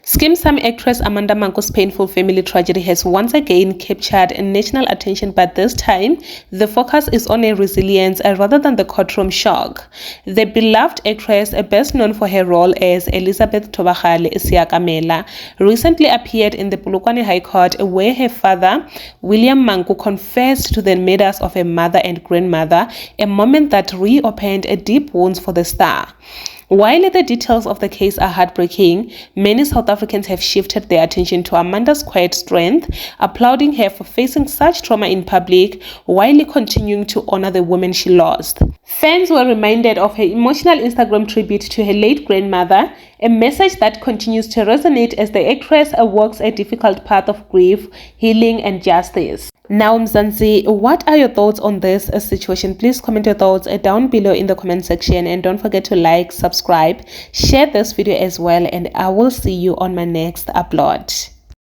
Skeem Saam actress Amanda Manko's painful family tragedy has once again captured national attention, but this time the focus is on a resilience rather than the courtroom shock. The beloved actress, best known for her role as Elizabeth Thobagale Isiakamela, recently appeared in the Polokwane High Court, where her father, William Manko, confessed to the murders of her mother and grandmother, a moment that reopened deep wounds for the star. While the details of the case are heartbreaking, many South Africans have shifted their attention to Amanda's quiet strength, applauding her for facing such trauma in public while continuing to honor the woman she lost. Fans were reminded of her emotional Instagram tribute to her late grandmother, a message that continues to resonate as the actress walks a difficult path of grief, healing, and justice. Now, Mzansi, what are your thoughts on this situation? Please comment your thoughts down below in the comment section, and don't forget to like, subscribe, share this video as well, and I will see you on my next upload.